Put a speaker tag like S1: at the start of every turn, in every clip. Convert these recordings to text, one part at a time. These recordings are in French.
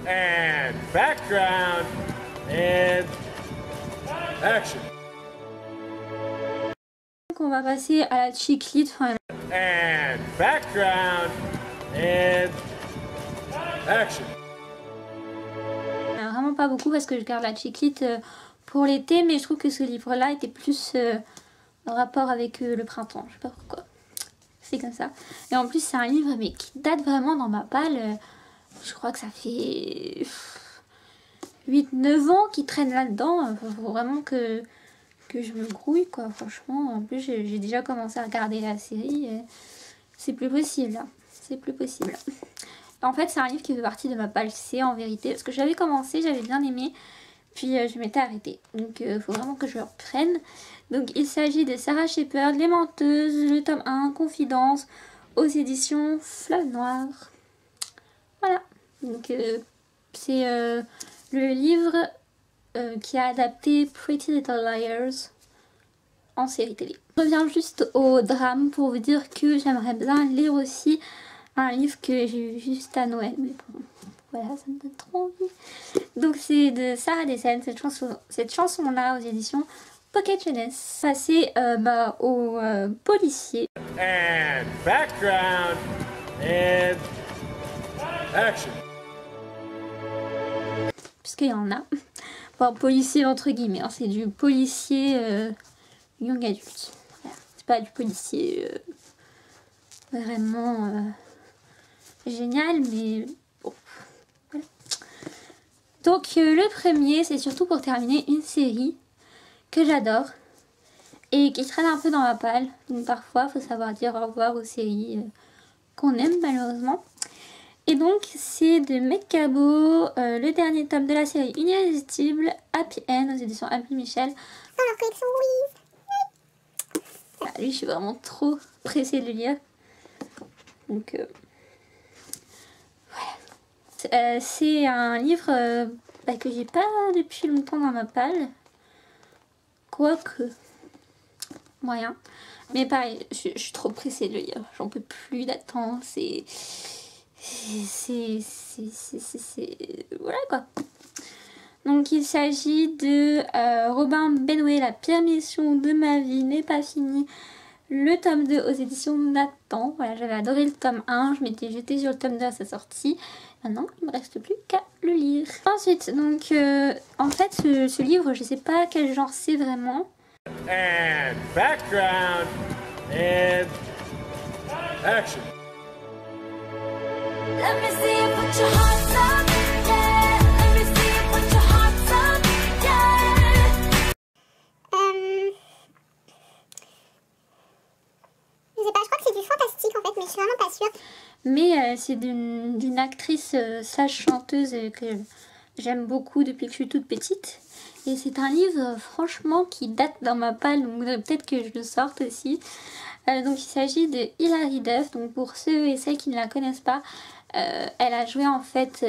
S1: And background. And action.
S2: Donc on va passer à la chiclite. Enfin,
S1: And background. And action.
S2: vraiment pas beaucoup parce que je garde la chiclite pour l'été, mais je trouve que ce livre-là était plus en rapport avec le printemps. Je sais pas pourquoi. C'est comme ça. Et en plus, c'est un livre mais qui date vraiment dans ma palle. Je crois que ça fait 8-9 ans qu'il traîne là-dedans. Faut vraiment que je me grouille, quoi. Franchement, en plus, j'ai déjà commencé à regarder la série. C'est plus possible, là. C'est plus possible. En fait, c'est un livre qui fait partie de ma palle C en vérité. Parce que j'avais commencé, j'avais bien aimé. Puis je m'étais arrêtée. Donc il faut vraiment que je le reprenne. Donc il s'agit de Sarah Shepard, Les Menteuses, le tome 1, Confidence, aux éditions Fleuve Noir. Voilà. Donc c'est le livre qui a adapté Pretty Little Liars en série télé. Je reviens juste au drame pour vous dire que j'aimerais bien lire aussi un livre que j'ai eu juste à Noël, mais bon, voilà, ça me donne trop envie. Donc c'est de Sarah Dessen, cette chanson-là aux éditions Pocket Jeunesse. Passer au policier.
S1: And background. And action.
S2: Puisqu'il y en a. Bon, policier entre guillemets, hein, c'est du policier young adulte. Voilà. C'est pas du policier vraiment génial, mais bon. Voilà. Donc le premier, c'est surtout pour terminer une série que j'adore et qui traîne un peu dans ma palle. Donc parfois, il faut savoir dire au revoir aux séries qu'on aime malheureusement. Et donc c'est de Meg Cabot, le dernier tome de la série Irrésistible, Happy End aux éditions Albin Michel.
S3: Dans leur collection Louise.
S2: Ah, lui, je suis vraiment trop pressée de le lire. Donc voilà. C'est un livre que j'ai pas depuis longtemps dans ma palle. Quoique, moyen. Mais pareil, je suis trop pressée de le lire. J'en peux plus d'attendre. Voilà quoi. Donc il s'agit de Robin Benway, La pire mission de ma vie n'est pas finie. Le tome 2 aux éditions Nathan. Voilà, j'avais adoré le tome 1. Je m'étais jetée sur le tome 2 à sa sortie. Maintenant, il ne me reste plus qu'à le lire. Ensuite, donc, en fait, ce livre, je sais pas quel genre c'est vraiment.
S1: And background. And action.
S3: Let me see you put your hearts up, yeah. Let me see you put your hearts up, yeah. Je sais pas, je crois que c'est du fantastique en fait, mais je suis vraiment pas sûre.
S2: Mais c'est d'une actrice slash chanteuse que j'aime beaucoup depuis que je suis toute petite. Et c'est un livre franchement qui date dans ma palle, donc peut-être que je le sorte aussi. Donc il s'agit de Hilary Duff. Donc pour ceux et celles qui ne la connaissent pas, elle a joué en fait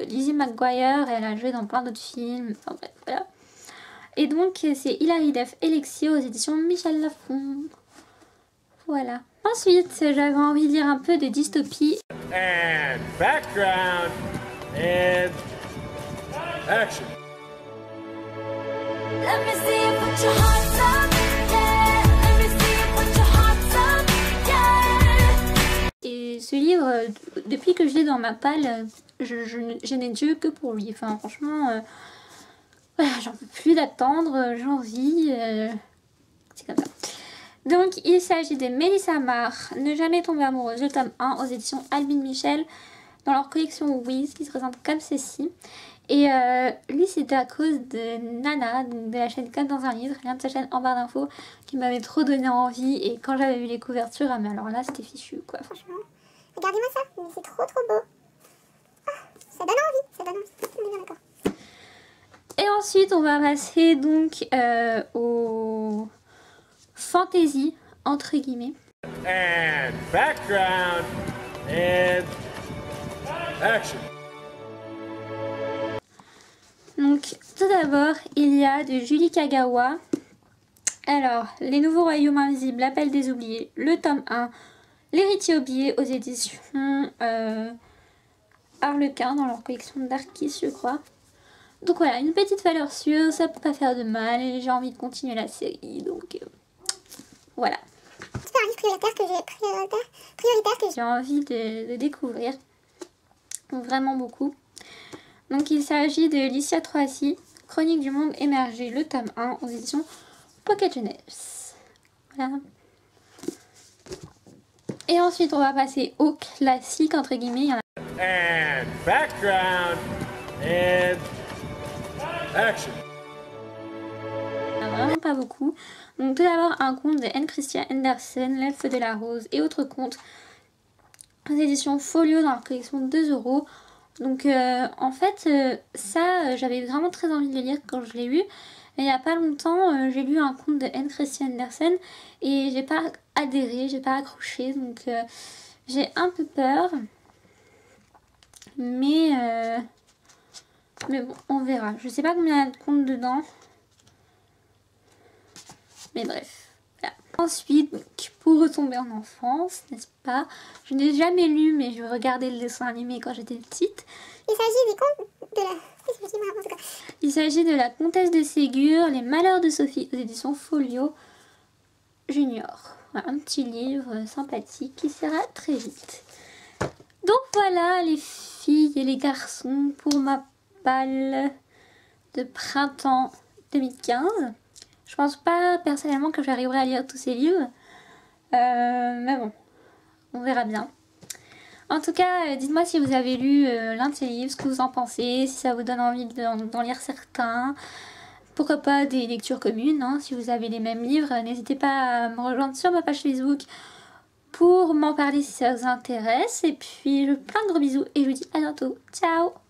S2: Lizzie McGuire, elle a joué dans plein d'autres films, enfin bref, voilà. Et donc c'est Hilary Duff Elixir aux éditions Michel Lafon. Voilà. Ensuite, j'avais envie de lire un peu de dystopie.
S1: And background. And action.
S3: Let me see you put your hearts up, yeah. Let me see you put your hearts up, yeah.
S2: Et ce livre, depuis que je l'ai dans ma palle, je n'ai Dieu que pour lui. Enfin, franchement, voilà, j'en peux plus d'attendre, j'ai envie. C'est comme ça. Donc, il s'agit de Mélissa Marr, Ne jamais tomber amoureuse, le tome 1 aux éditions Albin Michel, dans leur collection Wiz, qui se présente comme ceci. Et lui, c'était à cause de Nana, de la chaîne Comme dans un livre, rien de sa chaîne en barre d'infos, qui m'avait trop donné envie. Et quand j'avais vu les couvertures, ah mais alors là, c'était fichu, quoi.
S3: Franchement, regardez-moi ça, c'est trop trop beau. Ah, ça donne envie, ça donne envie, on est bien d'accord.
S2: Et ensuite, on va passer donc au fantasy, entre guillemets.
S1: And background. And action.
S2: Donc, tout d'abord, il y a de Julie Kagawa. Alors, Les Nouveaux Royaumes Invisibles, L'Appel des Oubliés, le tome 1, L'Héritier oublié aux éditions Harlequin dans leur collection Darkies, je crois. Donc voilà, une petite valeur sûre, ça peut pas faire de mal et j'ai envie de continuer la série, donc voilà.
S4: C'est un livre prioritaire que
S2: J'ai envie de découvrir, vraiment beaucoup. Donc il s'agit de Licia Troisi, Chronique du monde émergé, le tome 1 aux éditions Pocket Jeunesse. Voilà. Et ensuite on va passer au classique entre guillemets. Il y en a
S1: And background. And action.
S2: vraiment pas beaucoup. Donc tout d'abord un conte de Anne Christian Andersen, L'Elfe de la Rose et autres contes aux éditions Folio dans la collection 2 €. Donc en fait ça j'avais vraiment très envie de le lire quand je l'ai lu. Et il n'y a pas longtemps j'ai lu un conte de Anne Christian Andersen et j'ai pas adhéré, j'ai pas accroché, donc j'ai un peu peur. Mais bon, on verra. Je sais pas combien il y a de contes dedans. Mais bref. Voilà. Ensuite, donc, pour retomber en enfance, n'est-ce pas? Je n'ai jamais lu, mais je regardais le dessin animé quand j'étais petite.
S4: il s'agit des contes de la...
S2: Il s'agit de La Comtesse de Ségur, Les Malheurs de Sophie, aux éditions Folio Junior. Voilà, un petit livre sympathique qui sera très vite. Donc voilà les filles et les garçons pour ma balle de printemps 2015. Je pense pas personnellement que j'arriverai à lire tous ces livres. Mais bon, on verra bien. En tout cas, dites-moi si vous avez lu l'un de ces livres, ce que vous en pensez, si ça vous donne envie d'en lire certains. Pourquoi pas des lectures communes, hein, si vous avez les mêmes livres. N'hésitez pas à me rejoindre sur ma page Facebook pour m'en parler si ça vous intéresse. Et puis, plein de gros bisous et je vous dis à bientôt. Ciao!